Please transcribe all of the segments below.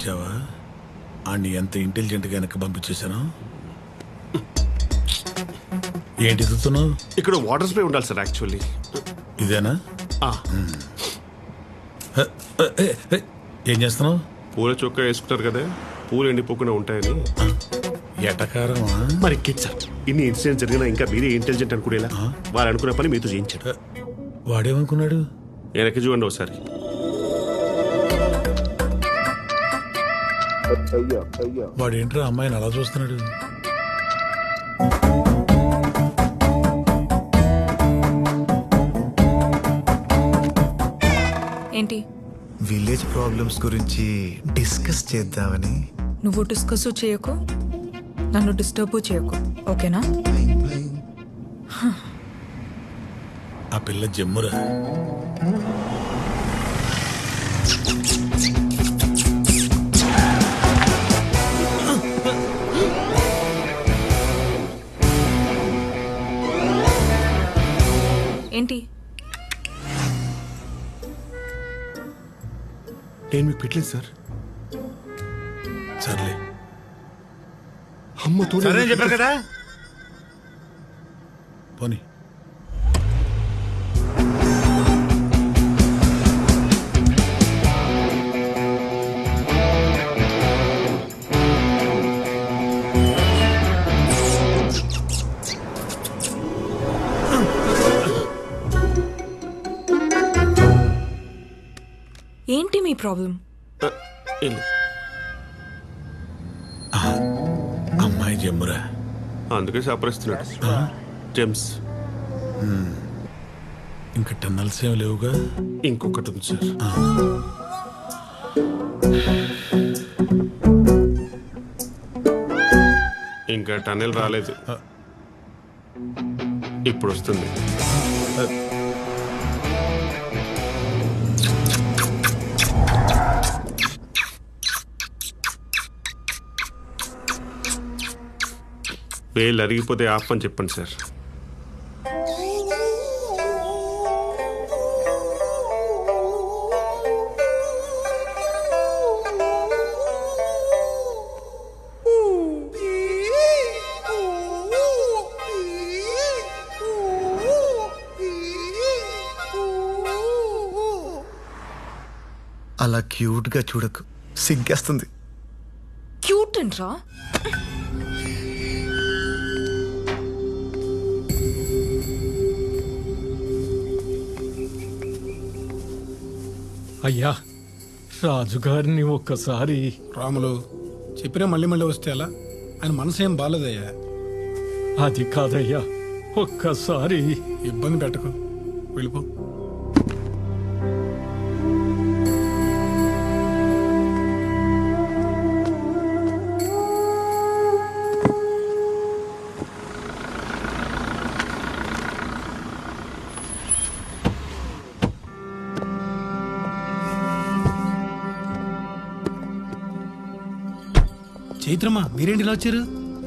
గమనించావా ఆడిని ఎంత ఇంటెలిజెంట్గా వెనక్కి పంపించేశాను. ఏంటి చూస్తున్నావు? ఇక్కడ వాటర్ స్ప్రే ఉండాలి సార్. యాక్చువల్లీ ఇదేనా? ఏం చేస్తున్నావు? పూల చొక్కా వేసుకుంటారు కదా, పూలు ఎండిపోకుండా ఉంటాయని. ఎటకారమా? మరి కిడ్ సార్, ఇన్ని ఇన్సిడెంట్స్ జరిగినా ఇంకా మీరే ఇంటెలిజెంట్ అనుకునేలా వారు అనుకున్న పని మీతో చేయించారు. వాడేమనుకున్నాడు? వెనక్కి చూడండి ఒకసారి. వాడేంట్రా అమ్మాయిని అలా చూస్తున్నాడు? ఏంటి? విలేజ్ ప్రాబ్లమ్స్ గురించి డిస్కస్ చేద్దామని. నువ్వు డిస్కస్ చేయకు, నన్ను డిస్టర్బ్ చేయకు, ఓకేనా? ఆ పిల్ల జమ్మురా. ఏంటి? నేను మీకు పెట్టలేదు సార్. సర్లే అమ్మతో చెప్పారు కదా, పోనీ. ఏంటి మీ ప్రాబ్లం? అమ్మాయి జమ్మురా, అందుకే సాపరిస్తున్నాడు. జెమ్స్ ఇంకా టన్నల్స్ ఏం లేవుగా? ఇంకొకటి ఉంది సార్. ఇంకా టన్నెల్ రాలేదు, ఇప్పుడు వస్తుంది. వేలు అరిగిపోతే ఆఫ్ అని చెప్పండి సార్. అలా క్యూట్ గా చూడకు, సిగ్గేస్తుంది. క్యూట్ అంట్రా? అయ్యా, రాజుగారిని ఒక్కసారి. రాములు చెప్పినా మళ్ళీ మళ్ళీ వస్తే ఎలా? ఆయన మనసు ఏం బాలేదయ్యా. అది కాదయ్యా, ఒక్కసారి. ఇబ్బంది పెట్టకు, వెళ్ళిపో. చైత్రమ్మా, మీరేంటి ఇలా వచ్చారు?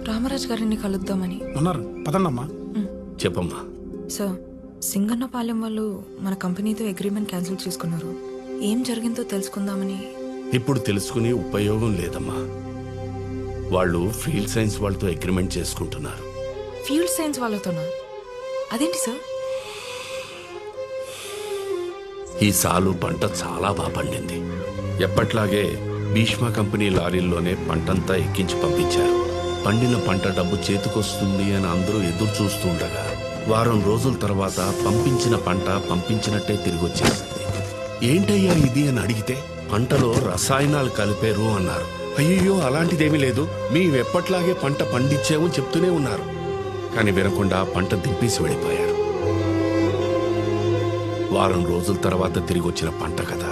రామరాజు గారిని కలుద్దామని. ఉన్నారు, పదండమ్మా. చెప్పమ్మా. సార్, సింగన్నపాలెం వాళ్ళు మన కంపెనీతో అగ్రిమెంట్ క్యాన్సిల్ చేసుకున్నారు. ఏం జరిగిందో తెలుసుకుందామని. ఇప్పుడు తెలుసుకుని ఉపయోగం లేదమ్మా. వాళ్ళు ఫీల్డ్ సైన్స్ వాళ్ళతో అగ్రిమెంట్ చేసుకుంటున్నారు. ఫీల్డ్ సైన్స్ వాళ్ళతోనా? అదేంటి సార్? ఈ సాలు పంట చాలా బాగా పండింది. ఎప్పట్లాగే భీష్మ కంపెనీ లారీల్లోనే పంటంతా ఎక్కించి పంపించారు. పండిన పంట డబ్బు చేతికొస్తుంది అని అందరూ ఎదురు చూస్తూ ఉండగా వారం రోజుల తర్వాత పంపించిన పంట పంపించినట్టే తిరిగి వచ్చేసింది. ఏంటయ్యా ఇది అని అడిగితే పంటలో రసాయనాలు కలిపారు అన్నారు. అయ్యో, అలాంటిదేమీ లేదు, మేమెప్పట్లాగే పంట పండించాము చెప్తూనే ఉన్నారు. కానీ వినకుండా పంట దింపేసి వెళ్ళిపోయారు. వారం రోజుల తర్వాత తిరిగి వచ్చిన పంట కదా,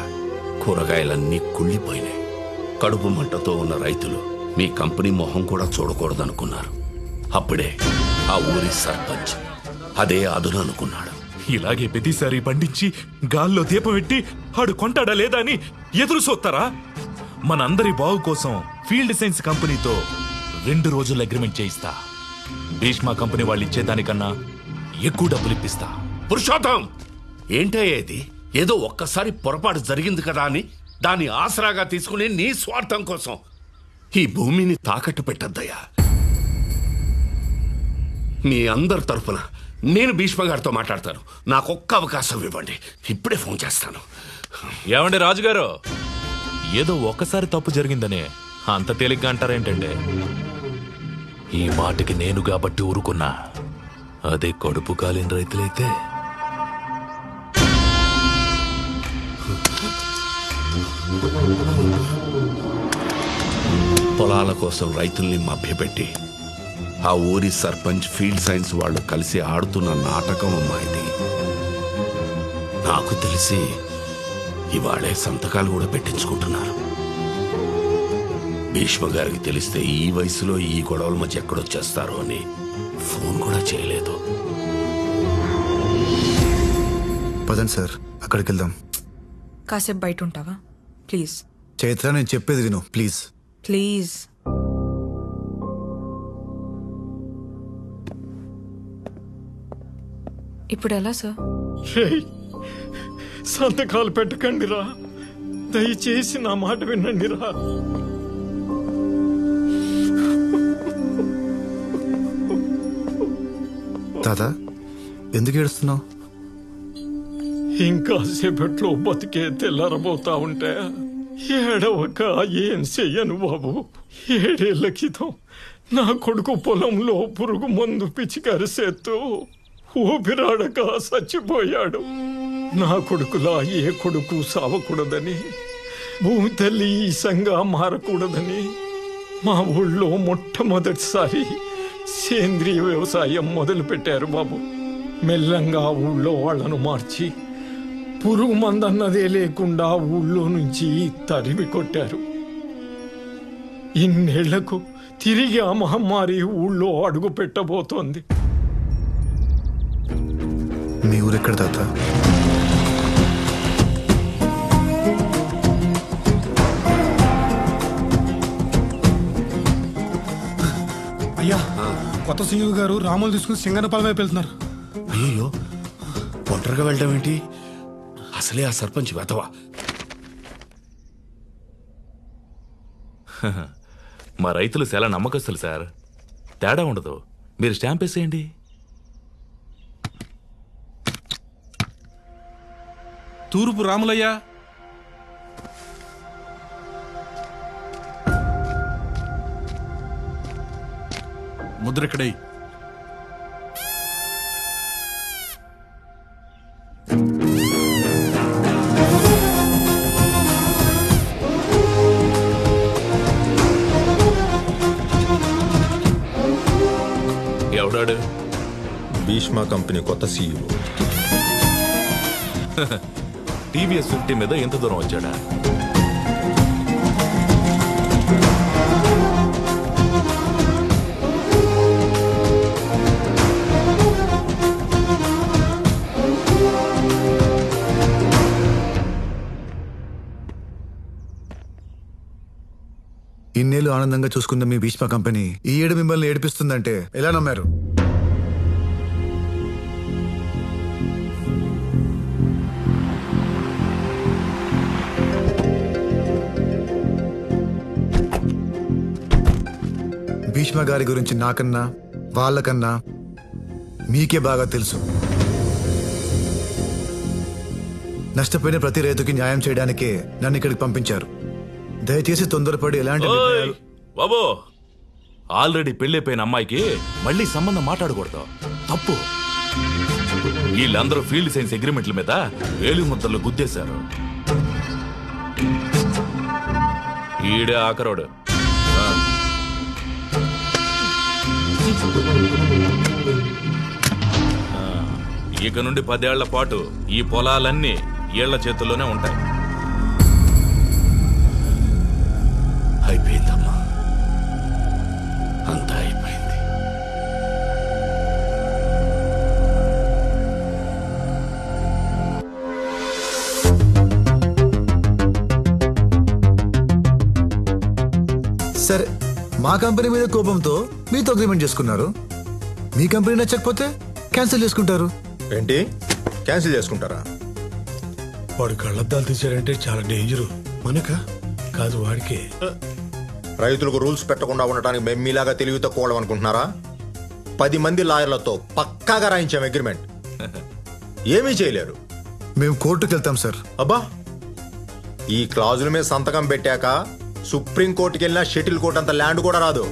కూరగాయలన్నీ కుళ్ళిపోయినాయి. కడుపు మంటతో ఉన్న రైతులు మీ కంపెనీ మొహం కూడా చూడకూడదనుకున్నారు. అప్పుడే ఆ ఊరి సర్పంచ్ అదే అదును అనుకున్నాడు. ఇలాగే ప్రతిసారి పండించి గాల్లో దీపం పెట్టి ఆడు కొంటాడా లేదా అని ఎదురు చూస్తారా? మనందరి బాగు కోసం ఫీల్డ్ సైన్స్ కంపెనీతో 2 రోజులు అగ్రిమెంట్ చేయిస్తా. భీష్మ కంపెనీ వాళ్ళు ఇచ్చేదానికన్నా ఎక్కువ డబ్బులు ఇప్పిస్తా. పురుషోత్తం, ఏంటయ్యేది? ఏదో ఒక్కసారి పొరపాటు జరిగింది కదా అని దాని ఆసరాగా తీసుకుని నీ స్వార్థం కోసం ఈ భూమిని తాకట్టు పెట్టద్దయ్యా. మీ అందరి తరఫున నేను భీష్మ గారితో మాట్లాడతాను. నాకొక్క అవకాశం ఇవ్వండి, ఇప్పుడే ఫోన్ చేస్తాను. ఏమండి రాజుగారు, ఏదో ఒక్కసారి తప్పు జరిగిందనే అంత తేలిగ్గా అంటారేంటండి? ఈ మాటకి నేను కాబట్టి ఊరుకున్నా. అదే కడుపు కాలిన రైతులైతే పొలాల కోసం రైతుల్ని మభ్యపెట్టి ఆ ఊరి సర్పంచ్, ఫీల్డ్ సైన్స్ వాళ్ళు కలిసి ఆడుతున్న నాటకం అమ్మా ఇది. నాకు తెలిసి ఇవాళే సంతకాలు కూడా పెట్టించుకుంటున్నారు. భీష్మ గారికి తెలిస్తే ఈ వయసులో ఈ గొడవల మధ్య ఎక్కడొచ్చేస్తారో అని ఫోన్ కూడా చేయలేదు. పదండి సార్, అక్కడికి వెళ్దాం. కాసేపు బయట ఉంటావా ప్లీజ్? చైత్ర, నేను చెప్పేది విను ప్లీజ్. ప్లీజ్. ఇప్పుడు ఎలా సార్? రేయ్, సంతకాలు పెట్టకండిరా, దయచేసి నా మాట వినండిరా. తాత, ఎందుకు ఏడుస్తున్నావు? ఇంకా సేపట్లో బతికే తెల్లారబోతా ఉంటే ఏడవక ఏం చెయ్యను బాబు. 7 ఏళ్ల క్రితం నా కొడుకు పొలంలో పురుగు మందు పిచికరిసేత్తూ ఊపిరాడక చచ్చిపోయాడు. నా కొడుకులా ఏ కొడుకు సావకూడదని, భూమి తల్లి ఈసంగా మారకూడదని మా ఊళ్ళో మొట్టమొదటిసారి సేంద్రియ వ్యవసాయం మొదలు పెట్టారు బాబు. మెల్లంగా ఊళ్ళో వాళ్లను మార్చి పురుగు మందన్నదే లేకుండా ఊళ్ళో నుంచి తరిమి కొట్టారు. ఇన్నేళ్లకు తిరిగి ఆ మహమ్మారి ఊళ్ళో అడుగు పెట్టబోతోంది. మీ ఊరెక్కడ తాత? అయ్యా, కొత్త సింగు గారు రాములు తీసుకుని సింగనపాలెం వైపు వెళ్తున్నారు. అయ్యో, ఒంటరిగా వెళ్ళడం ఏంటి? అసలే ఆ సర్పంచ్ వెతవా. మా రైతులు చాలా నమ్మకస్తులు సార్, తేడా ఉండదు. మీరు స్టాంప్ వేసేయండి. తూర్పు రాములయ్య. ముద్రెక్కడై. ఎవడాడు? భీష్మ కంపెనీ కొత్త సీఈఓ. టీవీఎస్ 50 మీద ఎంత దూరం వచ్చాడా? ఇన్నేళ్ళు ఆనందంగా చూసుకున్న మీ భీష్మ కంపెనీ ఈ ఏడు మిమ్మల్ని ఏడిపిస్తుందంటే ఎలా నమ్మారు? భీష్మ గారి గురించి నాకన్నా వాళ్ళకన్నా మీకే బాగా తెలుసు. నష్టపోయిన ప్రతి రైతుకి న్యాయం చేయడానికే నన్ను ఇక్కడికి పంపించారు. దయచేసి తొందరపడి ఎలాంటి నిర్ణయాలు... బాబు, ఆల్రెడీ పెళ్ళైపోయిన అమ్మాయికి మళ్ళీ సంబంధం మాట్లాడకూడదు, తప్పు. వీళ్ళందరూ ఫీల్డ్ సైన్స్ అగ్రిమెంట్ల మీద వేలు ముద్దలు గుద్దేశారు. ఈడే ఆఖరోడు. ఇక నుండి 10 ఏళ్ల పాటు ఈ పొలాలన్నీ ఏళ్ల చేతుల్లోనే ఉంటాయి. అయిపోయిందమ్మా, అంతా అయిపోయింది. సరే, మా కంపెనీ మీద కోపంతో మీతో అగ్రిమెంట్ చేసుకున్నారు. మీ కంపెనీ నచ్చకపోతే క్యాన్సిల్ చేసుకుంటారు. ఏంటి క్యాన్సిల్ చేసుకుంటారా? వాడు కళ్ళద్దాలు తీశారంటే చాలా డేంజరు. మనకా? కాదు వాడికే. రైతులకు రూల్స్ పెట్టకుండా ఉండటానికి మేము మీలాగా తెలివి తక్కువ అనుకుంటున్నారా? 10 మంది లాయర్లతో పక్కాగా రాయించాం అగ్రిమెంట్. ఏమీ చేయలేరు. మేము కోర్టుకు వెళ్తాం సార్. అబ్బా, ఈ క్లాజుల మీద సంతకం పెట్టాక సుప్రీం కోర్టుకి వెళ్ళినా షటిల్ కోర్టు అంత ల్యాండ్ కూడా రాదు.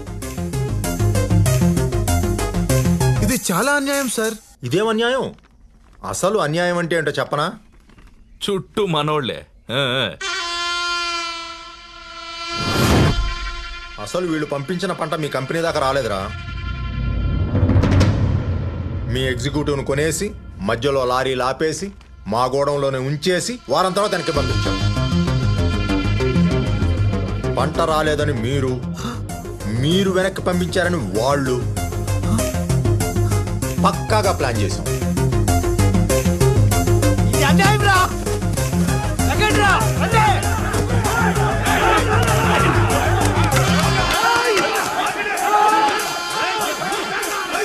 ఇది చాలా అన్యాయం సార్. ఇదేం అన్యాయం? అసలు అన్యాయం అంటే ఏంటో చెప్పనా? చుట్టూ మనోళ్లే. అసలు వీళ్ళు పంపించిన పంట మీ కంపెనీ దాకా రాలేదురా. మీ ఎగ్జిక్యూటివ్ను కొనేసి మధ్యలో లారీలు ఆపేసి మా గోడంలోనే ఉంచేసి వారం తర్వాత వెనక్కి పంపించాం. పంట రాలేదని మీరు వెనక్కి పంపించారని వాళ్ళు పక్కాగా ప్లాన్ చేశాం.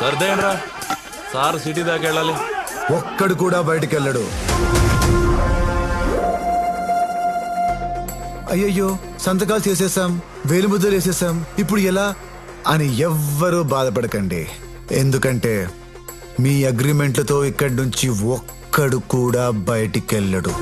సర్దేయండ్రా, సార్ సిటీ దాకా వెళ్ళాలి. ఒక్కడు కూడా బయటికి వెళ్ళడు. అయ్యయ్యో, సంతకాలు చేసేసాం, వేలిముద్రలు వేసేసాం, ఇప్పుడు ఎలా అని ఎవ్వరూ బాధపడకండి. ఎందుకంటే మీ అగ్రిమెంట్లతో ఇక్కడి నుంచి ఒక్కడు కూడా బయటికి వెళ్ళడు.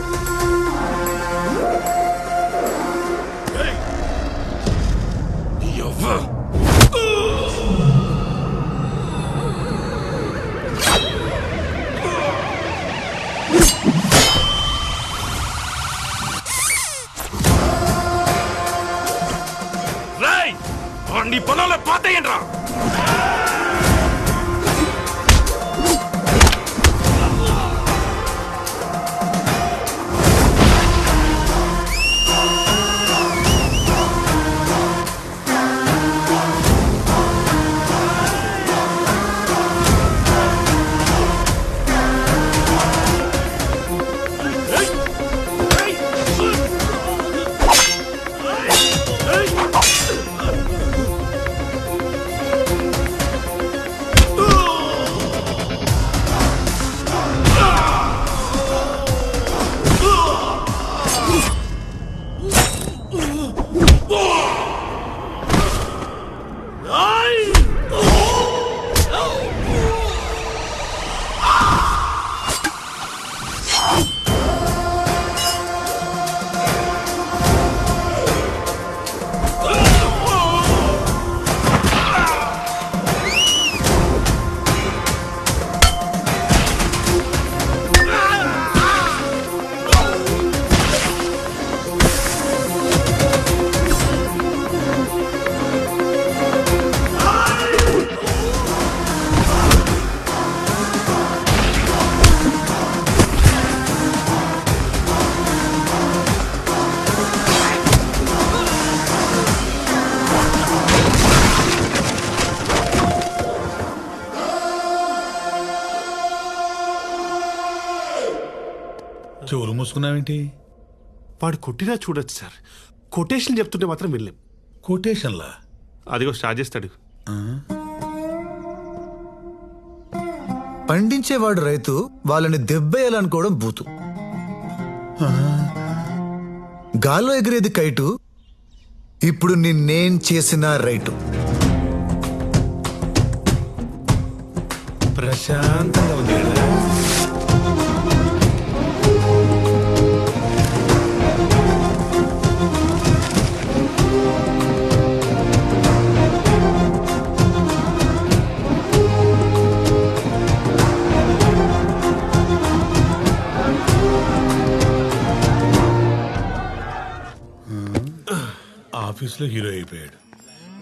నీ పొలంలో పాతయ్యండ్రా. చెవులు మూసుకున్నావేంటి? వాడు కొట్టినా చూడొచ్చు సార్. కొటేషన్ చెప్తుంటే మాత్రం వెళ్ళాం. కొటేషన్లా? అదిగో స్టార్ట్ చేస్తాడు. పండించేవాడు రైతు, వాళ్ళని దెబ్బేయాలనుకోవడం బూతు. గాల్లో ఎగిరేది కైటు, ఇప్పుడు నిన్నేం చేసిన రైటు. ప్రశాంతంగా ఉంది కదా. ఆఫీస్లో హీరో అయిపోయాడు,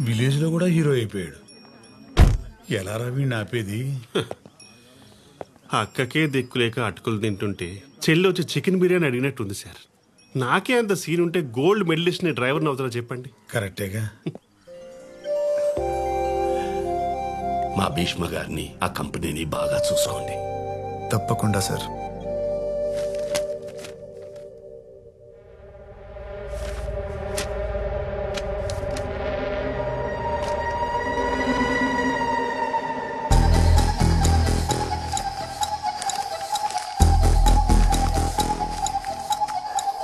విలేజ్లో కూడా హీరో అయిపోయాడు. ఎలా వీడిని ఆపేది? అక్కకే దిక్కులేక అటుకులు తింటుంటే చెల్లి వచ్చి చికెన్ బిర్యానీ అడిగినట్టుంది సార్. నాకే అంత సీన్ ఉంటే గోల్డ్ మెడలిస్ట్ ని డ్రైవర్ని అవుతారా చెప్పండి? కరెక్టేగా. మా భీష్మ గారిని, ఆ కంపెనీని బాగా చూసుకోండి. తప్పకుండా సార్.